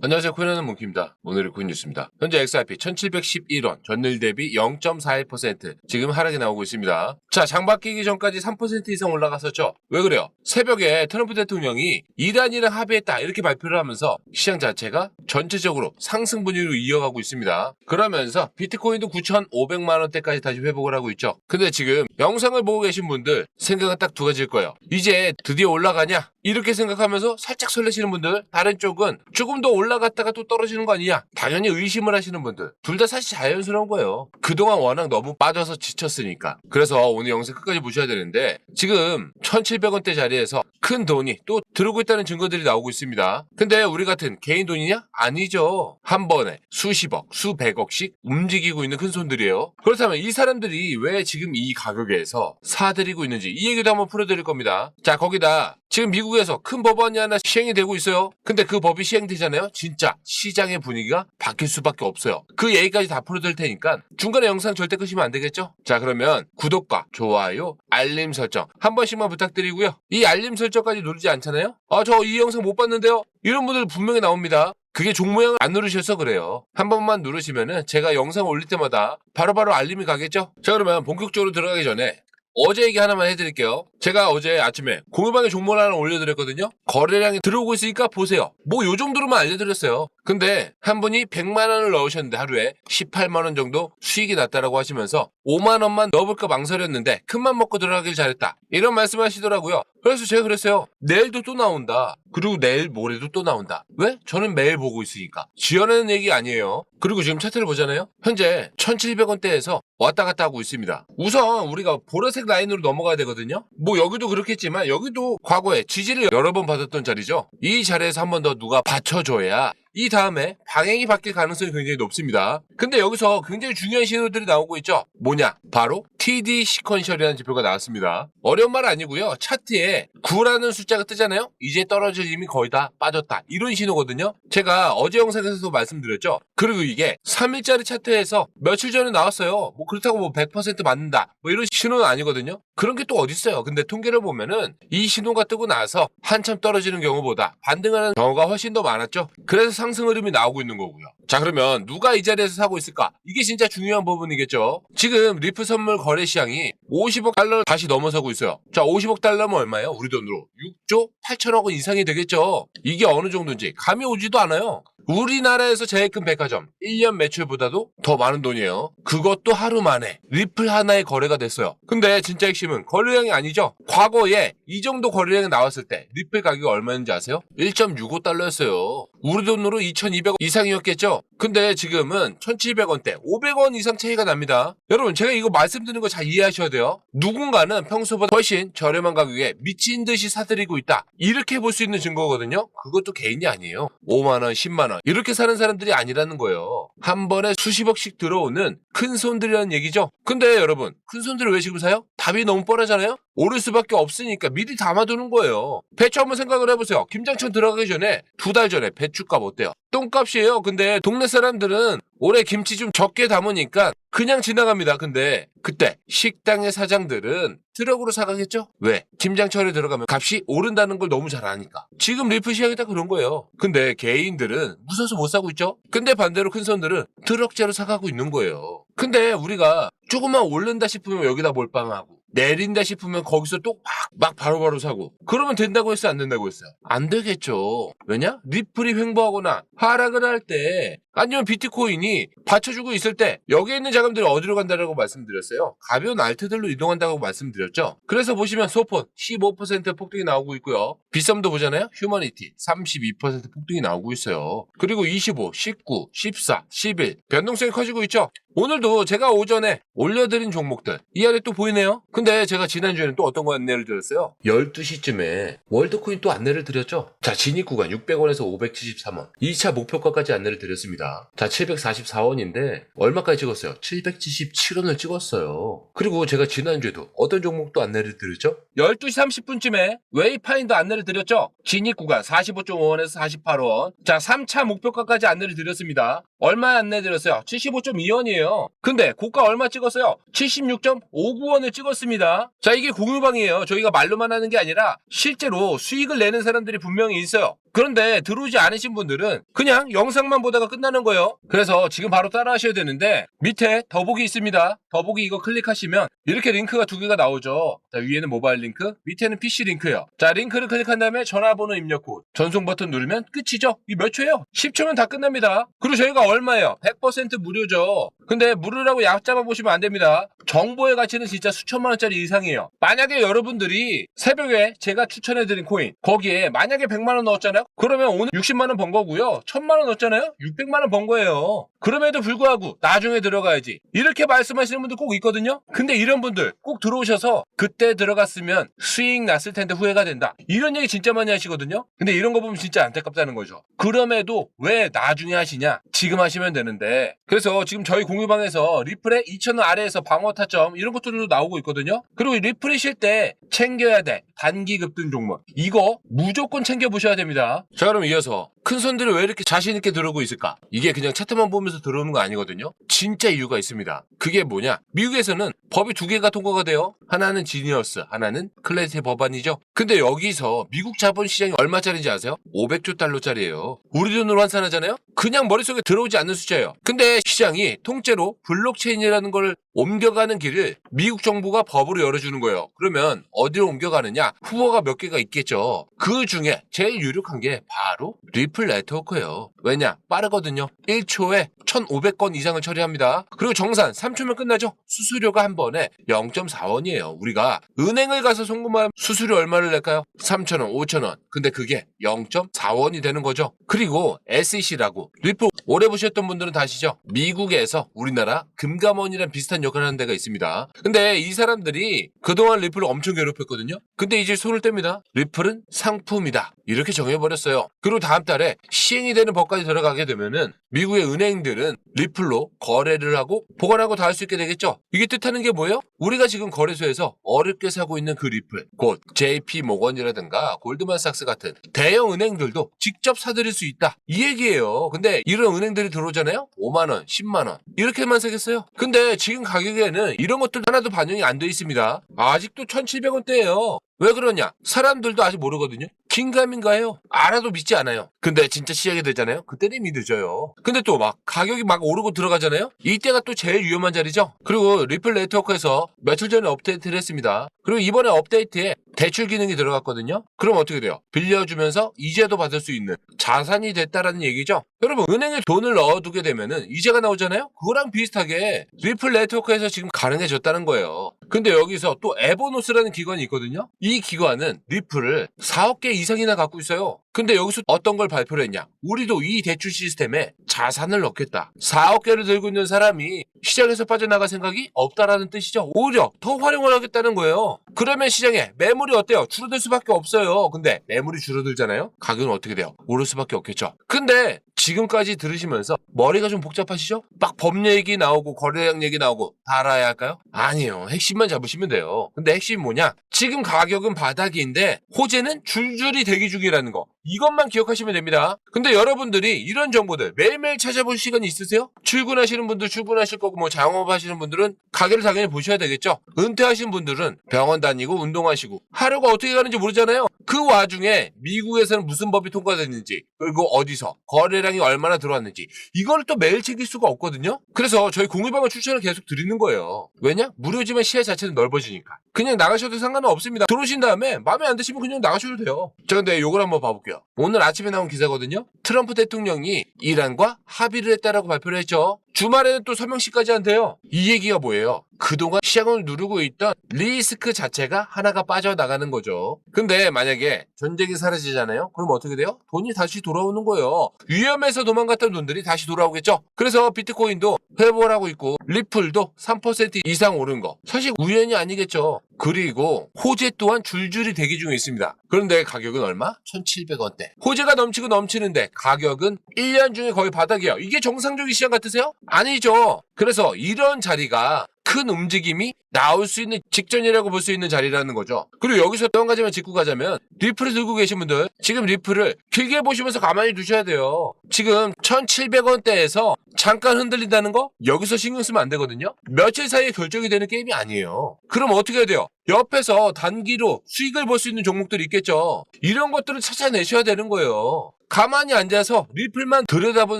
안녕하세요. 코인하는 몽키입니다. 오늘의 코인 뉴스입니다. 현재 XRP 1711원, 전일 대비 0.41%, 지금 하락이 나오고 있습니다. 자, 장 바뀌기 전까지 3% 이상 올라갔었죠. 왜 그래요? 새벽에 트럼프 대통령이 이란이랑 합의했다 이렇게 발표를 하면서 시장 자체가 전체적으로 상승 분위기로 이어가고 있습니다. 그러면서 비트코인도 9,500만원대까지 다시 회복을 하고 있죠. 근데 지금 영상을 보고 계신 분들 생각은 딱 두 가지일 거예요. 이제 드디어 올라가냐? 이렇게 생각하면서 살짝 설레시는 분들, 다른 쪽은 조금 더 올라갔다가 또 떨어지는 거 아니냐? 당연히 의심을 하시는 분들, 둘 다 사실 자연스러운 거예요. 그동안 워낙 너무 빠져서 지쳤으니까. 그래서 오늘 영상 끝까지 보셔야 되는데, 지금 1,700원대 자리에서 큰 돈이 또 들어오고 있다는 증거들이 나오고 있습니다. 근데 우리 같은 개인 돈이냐? 아니죠. 한 번에 수십억, 수백억씩 움직이고 있는 큰 손들이에요. 그렇다면 이 사람들이 왜 지금 이 가격에서 사들이고 있는지 이 얘기도 한번 풀어드릴 겁니다. 자, 거기다 지금 미국에서 큰 법안이 하나 시행이 되고 있어요. 근데 그 법이 시행되잖아요. 진짜 시장의 분위기가 바뀔 수밖에 없어요. 그 얘기까지 다 풀어드릴 테니까 중간에 영상 절대 끄시면 안 되겠죠? 자, 그러면 구독과 좋아요, 알림 설정 한 번씩만 부탁드리고요. 이 알림 설정까지 누르지 않잖아요? 저 이 영상 못 봤는데요? 이런 분들 분명히 나옵니다. 그게 종모양을 안 누르셔서 그래요. 한 번만 누르시면은 제가 영상 올릴 때마다 바로바로 알림이 가겠죠? 자, 그러면 본격적으로 들어가기 전에 어제 얘기 하나만 해드릴게요. 제가 어제 아침에 공유방에 종목을 하나 올려드렸거든요. 거래량이 들어오고 있으니까 보세요. 뭐 요 정도로만 알려드렸어요. 근데 한 분이 100만원을 넣으셨는데 하루에 18만원 정도 수익이 났다라고 하시면서 5만원만 넣어볼까 망설였는데 큰맘 먹고 들어가길 잘했다, 이런 말씀 하시더라고요. 그래서 제가 그랬어요. 내일도 또 나온다. 그리고 내일 모레도 또 나온다. 왜? 저는 매일 보고 있으니까. 지어내는 얘기 아니에요. 그리고 지금 차트를 보잖아요. 현재 1,700원대에서 왔다 갔다 하고 있습니다. 우선 우리가 보라색 라인으로 넘어가야 되거든요. 뭐 여기도 그렇겠지만 여기도 과거에 지지를 여러 번 받았던 자리죠. 이 자리에서 한 번 더 누가 받쳐줘야 이 다음에 방향이 바뀔 가능성이 굉장히 높습니다. 근데 여기서 굉장히 중요한 신호들이 나오고 있죠. 뭐냐? 바로 TD 시퀀셜이라는 지표가 나왔습니다. 어려운 말 아니고요. 차트에 9라는 숫자가 뜨잖아요. 이제 떨어질 힘이 거의 다 빠졌다, 이런 신호거든요. 제가 어제 영상에서도 말씀드렸죠. 그리고 이게 3일짜리 차트에서 며칠 전에 나왔어요. 뭐 그렇다고 뭐 100% 맞는다, 뭐 이런 신호는 아니거든요. 그런 게 또 어딨어요. 근데 통계를 보면은 이 신호가 뜨고 나서 한참 떨어지는 경우보다 반등하는 경우가 훨씬 더 많았죠. 그래서 상승 흐름이 나오고 있는 거고요. 자, 그러면 누가 이 자리에서 사고 있을까? 이게 진짜 중요한 부분이겠죠. 지금 리프 선물 거래 시장이 50억 달러 다시 넘어서고 있어요. 자, 50억 달러면 얼마예요? 우리 돈으로 6조 8천억 원 이상이 되겠죠. 이게 어느 정도인지 감이 오지도 않아요. 우리나라에서 제일 큰 백화점 1년 매출보다도 더 많은 돈이에요. 그것도 하루 만에 리플 하나의 거래가 됐어요. 근데 진짜 핵심은 거래량이 아니죠. 과거에 이 정도 거래량이 나왔을 때 리플 가격이 얼마였는지 아세요? 1.65달러였어요. 우리 돈으로 2,200원 이상이었겠죠. 근데 지금은 1,700원대 500원 이상 차이가 납니다. 여러분, 제가 이거 말씀드리는 거 잘 이해하셔야 돼요. 누군가는 평소보다 훨씬 저렴한 가격에 미친 듯이 사들이고 있다, 이렇게 볼 수 있는 증거거든요. 그것도 개인이 아니에요. 5만원, 10만원 이렇게 사는 사람들이 아니라는 거예요. 한 번에 수십억씩 들어오는 큰 손들이라는 얘기죠. 근데 여러분, 큰 손들을 왜 지금 사요? 답이 너무 뻔하잖아요. 오를 수밖에 없으니까 미리 담아두는 거예요. 배추 한번 생각을 해보세요. 김장천 들어가기 전에 2달 전에 배추값 어때요? 똥값이에요. 근데 동네 사람들은 올해 김치 좀 적게 담으니까 그냥 지나갑니다. 근데 그때 식당의 사장들은 트럭으로 사가겠죠? 왜? 김장철에 들어가면 값이 오른다는 걸 너무 잘 아니까. 지금 리프 시장이 다 그런 거예요. 근데 개인들은 무서워서 못 사고 있죠? 근데 반대로 큰 손들은 트럭째로 사가고 있는 거예요. 근데 우리가 조금만 오른다 싶으면 여기다 몰빵하고 내린다 싶으면 거기서 또 막 바로바로 사고, 그러면 된다고 했어요? 안 된다고 했어요? 안 되겠죠. 왜냐? 리플이 횡보하거나 하락을 할 때, 아니면 비트코인이 받쳐주고 있을 때 여기에 있는 자금들이 어디로 간다라고 말씀드렸어요? 가벼운 알트들로 이동한다고 말씀드렸죠. 그래서 보시면 소폰 15% 폭등이 나오고 있고요. 빗썸도 보잖아요. 휴머니티 32% 폭등이 나오고 있어요. 그리고 25, 19, 14, 11 변동성이 커지고 있죠. 오늘도 제가 오전에 올려드린 종목들 이 아래 또 보이네요. 근데 제가 지난주에는 또 어떤 거 안내를 드렸어요? 12시쯤에 월드코인 또 안내를 드렸죠. 자, 진입 구간 600원에서 573원 2차 목표가까지 안내를 드렸습니다. 자, 744원인데 얼마까지 찍었어요? 777원을 찍었어요. 그리고 제가 지난주에도 어떤 종목도 안내를 드렸죠? 12시 30분쯤에 웨이파인더 안내를 드렸죠. 진입 구간 45.5원에서 48원. 자, 3차 목표가까지 안내를 드렸습니다. 얼마 안내 드렸어요? 75.2원이에요. 근데 고가 얼마 찍었어요? 76.59원을 찍었습니다. 자, 이게 공유방이에요. 저희가 말로만 하는 게 아니라 실제로 수익을 내는 사람들이 분명히 있어요. 그런데 들어오지 않으신 분들은 그냥 영상만 보다가 끝나는 거예요. 그래서 지금 바로 따라 하셔야 되는데 밑에 더보기 있습니다. 더보기 이거 클릭하시면 이렇게 링크가 두 개가 나오죠. 자, 위에는 모바일 링크, 밑에는 PC 링크예요. 자, 링크를 클릭한 다음에 전화번호 입력 후 전송 버튼 누르면 끝이죠. 이 몇 초예요? 10초면 다 끝납니다. 그리고 저희가 얼마예요? 100% 무료죠. 근데 무료라고 약 잡아보시면 안 됩니다. 정보의 가치는 진짜 수천만 원짜리 이상이에요. 만약에 여러분들이 새벽에 제가 추천해드린 코인 거기에 만약에 100만 원 넣었잖아요. 그러면 오늘 60만 원 번 거고요. 1000만 원 넣었잖아요. 600만 원 번 거예요. 그럼에도 불구하고 나중에 들어가야지 이렇게 말씀하시는 분들 꼭 있거든요. 근데 이런 분들 꼭 들어오셔서 그때 들어갔으면 수익 났을 텐데 후회가 된다, 이런 얘기 진짜 많이 하시거든요. 근데 이런 거 보면 진짜 안타깝다는 거죠. 그럼에도 왜 나중에 하시냐, 지금 하시면 되는데. 그래서 지금 저희 공유방에서 리플의 2,000원 아래에서 방어 타점 이런 것들도 나오고 있거든요. 그리고 리플이 쉴 때 챙겨야 돼 단기 급등 종목, 이거 무조건 챙겨보셔야 됩니다. 자, 그럼 이어서 큰 손들이 왜 이렇게 자신있게 들어오고 있을까? 이게 그냥 차트만 보면서 들어오는 거 아니거든요. 진짜 이유가 있습니다. 그게 뭐냐? 미국에서는 법이 두 개가 통과가 돼요. 하나는 지니어스, 하나는 클래리티 법안이죠. 근데 여기서 미국 자본시장이 얼마짜리인지 아세요? 500조 달러짜리예요. 우리 돈으로 환산하잖아요? 그냥 머릿속에 들어오지 않는 숫자예요. 근데 시장이 통째로 블록체인이라는 걸 옮겨가는 길을 미국 정부가 법으로 열어주는 거예요. 그러면 어디로 옮겨가느냐? 후보가 몇 개가 있겠죠. 그 중에 제일 유력한 게 바로 리플 네트워크예요. 왜냐? 빠르거든요. 1초에 1,500건 이상을 처리합니다. 그리고 정산 3초면 끝나죠. 수수료가 한 번에 0.4원이에요. 우리가 은행을 가서 송금하면 수수료 얼마를 낼까요? 3,000원, 5,000원. 근데 그게 0.4원이 되는 거죠. 그리고 SEC라고 리플 오래 보셨던 분들은 다 아시죠? 미국에서 우리나라 금감원이랑 비슷한 역할을 하는 데가 있습니다. 근데 이 사람들이 그동안 리플을 엄청 괴롭혔거든요. 근데 이제 손을 뗍니다. 리플은 상품이다, 이렇게 정해버렸어요. 그리고 다음 달에 시행이 되는 법까지 들어가게 되면은 미국의 은행들은 리플로 거래를 하고 보관하고 다 할 수 있게 되겠죠. 이게 뜻하는 게 뭐예요? 우리가 지금 거래소에서 어렵게 사고 있는 그 리플, 곧 JP 모건이라든가 골드만삭스 같은 대형 은행들도 직접 사들일 수 있다, 이 얘기예요. 근데 이런 은행들이 들어오잖아요. 5만원, 10만원 이렇게만 사겠어요. 근데 지금 가격에는 이런 것들 하나도 반영이 안 돼 있습니다. 아직도 1,700원대예요. 왜 그러냐? 사람들도 아직 모르거든요. 긴가민가해요. 알아도 믿지 않아요. 근데 진짜 시작이 되잖아요. 그때는 이미 늦어요. 근데 또 막 가격이 막 오르고 들어가잖아요. 이때가 또 제일 위험한 자리죠. 그리고 리플 네트워크에서 며칠 전에 업데이트를 했습니다. 그리고 이번에 업데이트에 대출 기능이 들어갔거든요. 그럼 어떻게 돼요? 빌려주면서 이자도 받을 수 있는 자산이 됐다라는 얘기죠. 여러분, 은행에 돈을 넣어두게 되면은 이자가 나오잖아요. 그거랑 비슷하게 리플 네트워크에서 지금 가능해졌다는 거예요. 근데 여기서 또 에버노스라는 기관이 있거든요. 이 기관은 리플을 4억 개 이상이나 갖고 있어요. 근데 여기서 어떤 걸 발표를 했냐? 우리도 이 대출 시스템에 자산을 넣겠다. 4억 개를 들고 있는 사람이 시장에서 빠져나갈 생각이 없다라는 뜻이죠. 오히려 더 활용을 하겠다는 거예요. 그러면 시장에 매물이 어때요? 줄어들 수밖에 없어요. 근데 매물이 줄어들잖아요? 가격은 어떻게 돼요? 오를 수밖에 없겠죠. 근데 지금까지 들으시면서 머리가 좀 복잡하시죠? 막 법 얘기 나오고 거래량 얘기 나오고 다 알아야 할까요? 아니에요. 핵심만 잡으시면 돼요. 근데 핵심이 뭐냐? 지금 가격은 바닥인데 호재는 줄줄이 대기 중이라는 거. 이것만 기억하시면 됩니다. 근데 여러분들이 이런 정보들 매일매일 찾아볼 시간이 있으세요? 출근하시는 분들 출근하실 거고 뭐 장업하시는 분들은 가게를 당연히 보셔야 되겠죠. 은퇴하신 분들은 병원 다니고 운동하시고 하루가 어떻게 가는지 모르잖아요. 그 와중에 미국에서는 무슨 법이 통과됐는지, 그리고 어디서 거래량이 얼마나 들어왔는지, 이걸 또 매일 챙길 수가 없거든요. 그래서 저희 공유방어 추천을 계속 드리는 거예요. 왜냐? 무료지만 시야 자체는 넓어지니까. 그냥 나가셔도 상관은 없습니다. 들어오신 다음에 마음에 안 드시면 그냥 나가셔도 돼요. 자, 근데 요걸 한번 봐볼게요. 오늘 아침에 나온 기사거든요. 트럼프 대통령이 이란과 합의를 했다라고 발표를 했죠. 주말에는 또 서명식까지 한대요. 이 얘기가 뭐예요? 그동안 시장을 누르고 있던 리스크 자체가 하나가 빠져나가는 거죠. 근데 만약에 전쟁이 사라지잖아요? 그럼 어떻게 돼요? 돈이 다시 돌아오는 거예요. 위험해서 도망갔던 돈들이 다시 돌아오겠죠? 그래서 비트코인도 회복을 하고 있고 리플도 3% 이상 오른 거, 사실 우연이 아니겠죠. 그리고 호재 또한 줄줄이 대기 중에 있습니다. 그런데 가격은 얼마? 1,700원대. 호재가 넘치고 넘치는데 가격은 1년 중에 거의 바닥이에요. 이게 정상적인 시장 같으세요? 아니죠. 그래서 이런 자리가 큰 움직임이 나올 수 있는 직전이라고 볼 수 있는 자리라는 거죠. 그리고 여기서 또 한 가지만 짚고 가자면, 리플을 들고 계신 분들 지금 리플을 길게 보시면서 가만히 두셔야 돼요. 지금 1,700원대에서 잠깐 흔들린다는 거 여기서 신경 쓰면 안 되거든요. 며칠 사이에 결정이 되는 게임이 아니에요. 그럼 어떻게 해야 돼요? 옆에서 단기로 수익을 볼 수 있는 종목들이 있겠죠. 이런 것들을 찾아내셔야 되는 거예요. 가만히 앉아서 리플만 들여다본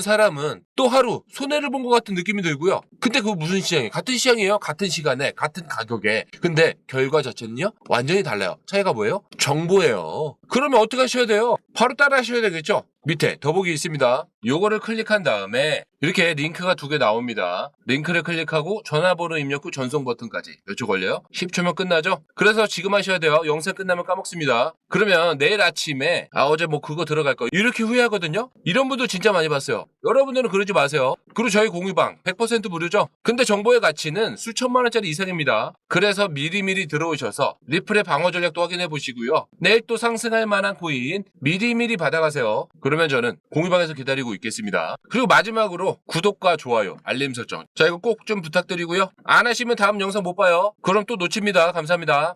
사람은 또 하루 손해를 본 것 같은 느낌이 들고요. 근데 그거 무슨 시장이에요? 같은 시장이에요. 같은 시간에 같은 가격에. 근데 결과 자체는요? 완전히 달라요. 차이가 뭐예요? 정보예요. 그러면 어떻게 하셔야 돼요? 바로 따라 하셔야 되겠죠? 밑에 더보기 있습니다. 요거를 클릭한 다음에 이렇게 링크가 2개 나옵니다. 링크를 클릭하고 전화번호 입력 후 전송 버튼까지 몇 초 걸려요? 10초면 끝나죠? 그래서 지금 하셔야 돼요. 영상 끝나면 까먹습니다. 그러면 내일 아침에 어제 뭐 그거 들어갈 거 이렇게 후회하거든요? 이런 분들 진짜 많이 봤어요. 여러분들은 그러지 마세요. 그리고 저희 공유방 100% 무료죠? 근데 정보의 가치는 수천만 원짜리 이상입니다. 그래서 미리미리 들어오셔서 리플의 방어 전략도 확인해 보시고요. 내일 또 상승할 만한 코인 미리미리 받아가세요. 그러면 저는 공유방에서 기다리고 있겠습니다. 그리고 마지막으로 구독과 좋아요, 알림 설정. 자, 이거 꼭 좀 부탁드리고요. 안 하시면 다음 영상 못 봐요. 그럼 또 놓칩니다. 감사합니다.